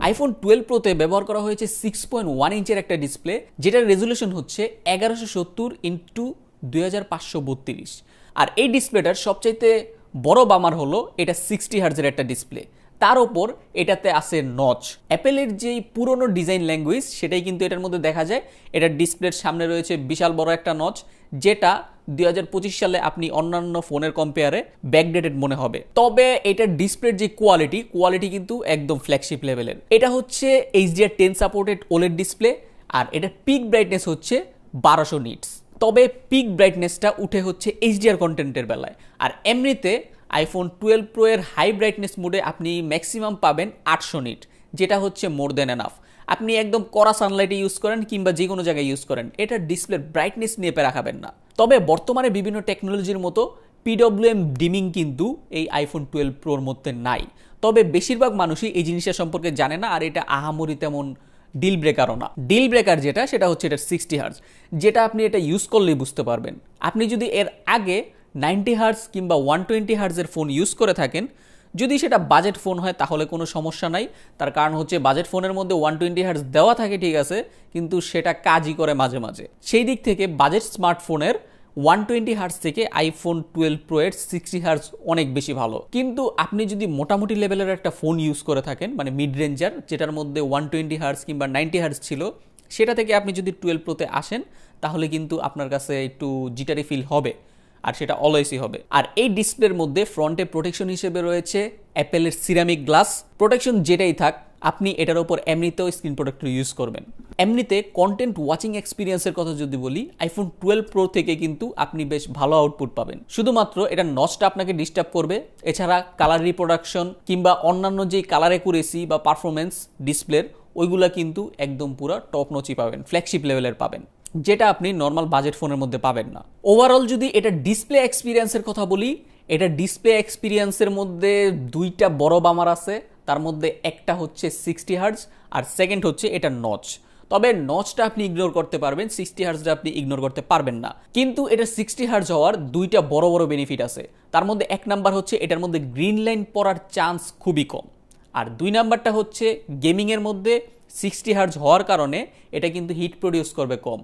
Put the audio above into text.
IPhone 12 প্রোতে ব্যবহার করা হয়েছে 6.1 ইঞ্চের একটা ডিসপ্লে, যেটার রেজুলেশন হচ্ছে 1170x2532। আর এই ডিসপ্লেটার সবচাইতে বড় বামার হলো এটা 60 হার্জের একটা ডিসপ্লে, তার ওপর এটাতে আছে নচ। অ্যাপেলের যেই পুরনো ডিজাইন ল্যাঙ্গুয়েজ সেটাই কিন্তু এটার মধ্যে দেখা যায়। এটার ডিসপ্লের সামনে রয়েছে বিশাল বড় একটা নচ, যেটা 2025 সালে আপনি অন্যান্য ফোনের কম্পেয়ারে ব্যাকডেটেড মনে হবে। তবে এটার ডিসপ্লের যে কোয়ালিটি কিন্তু একদম ফ্ল্যাগশিপ লেভেলের। এটা হচ্ছে HDR10 সাপোর্টেড ওলেড ডিসপ্লে, আর এটার পিক ব্রাইটনেস হচ্ছে 1200 নিটস। তবে পিক ব্রাইটনেসটা উঠে হচ্ছে HDR কন্টেন্টের বেলায়। আর এমনিতে আইফোন 12 প্রো এর হাই ব্রাইটনেস মোডে আপনি ম্যাক্সিমাম পাবেন 800 নিট, যেটা হচ্ছে মোর দেন এনাফ। আপনি একদম কড়া সানলাইটে ইউজ করেন কিংবা যে কোনো জায়গায় ইউজ করেন, এটার ডিসপ্লের ব্রাইটনেস নিয়ে রাখাবেন না। তবে বর্তমানে বিভিন্ন টেকনোলজির মতো PWM ডিমিং কিন্তু এই আইফোন 12 প্রোর মধ্যে নাই। তবে বেশিরভাগ মানুষই এই জিনিসটা সম্পর্কে জানে না, আর এটা আহামরি তেমন ডিল ব্রেকারও না। ডিল ব্রেকার সেটা হচ্ছে এটা 60 হার্জ, যেটা আপনি এটা ইউজ করলেই বুঝতে পারবেন। আপনি যদি এর আগে 90 হার্জ কিংবা 120 হার্জের ফোন ইউজ করে থাকেন, যদি সেটা বাজেট ফোন হয় তাহলে কোনো সমস্যা নাই। তার কারণ হচ্ছে বাজেট ফোনের মধ্যে 120 হার্জ দেওয়া থাকে ঠিক আছে, কিন্তু সেটা কাজই করে মাঝে মাঝে। সেই দিক থেকে বাজেট স্মার্টফোনের 120 হার্জ থেকে আইফোন 12 প্রো এর 60 হার্জ অনেক বেশি ভালো। কিন্তু আপনি যদি মোটামুটি লেভেলের একটা ফোন ইউজ করে থাকেন, মানে মিড রেঞ্জার, যেটার মধ্যে 120 হার্জ কিংবা 90 হার্জ ছিল, সেটা থেকে আপনি যদি 12 প্রোতে আসেন তাহলে কিন্তু আপনার কাছে একটু জিটারি ফিল হবে, আর সেটা অলওয়েজই হবে। আর এই ডিসপ্লের মধ্যে ফ্রন্টে প্রোটেকশন হিসেবে রয়েছে অ্যাপেলের সিরামিক গ্লাস প্রোটেকশন। যেটাই থাক, আপনি এটার উপর এমনিতেও স্ক্রিন প্রোটেক্টর ইউজ করবেন। এমনিতে কন্টেন্ট ওয়াচিং এক্সপিরিয়েন্সের কথা যদি বলি, আইফোন 12 প্রো থেকে কিন্তু আপনি বেশ ভালো আউটপুট পাবেন। শুধুমাত্র এটা নচটা আপনাকে ডিস্টার্ব করবে, এছাড়া কালার রিপ্রোডাকশন কিংবা অন্যান্য যেই কালার অ্যাকুরেসি বা পারফরমেন্স ডিসপ্লের, ওইগুলা কিন্তু একদম পুরো টপ নচই পাবেন, ফ্ল্যাগশিপ লেভেলের পাবেন, যেটা আপনি নর্মাল বাজেট ফোনের মধ্যে পাবেন না। ওভারঅল যদি এটা ডিসপ্লে এক্সপিরিয়েন্সের কথা বলি, এটা ডিসপ্লে এক্সপিরিয়েন্সের মধ্যে দুইটা বড় বামার আছে। তার মধ্যে একটা হচ্ছে 60 হার্জ আর সেকেন্ড হচ্ছে এটা নচ। তবে নচটা আপনি ইগনোর করতে পারবেন, 60 হার্জটা আপনি ইগনোর করতে পারবেন না। কিন্তু এটা 60 হার্জ হওয়ার দুইটা বড় বড় বেনিফিট আছে। তার মধ্যে এক নাম্বার হচ্ছে এটার মধ্যে গ্রিন লাইন পড়ার চান্স খুবই কম, আর দুই নাম্বারটা হচ্ছে গেমিংয়ের মধ্যে 60 হার্জ হওয়ার কারণে এটা কিন্তু হিট প্রডিউস করবে কম।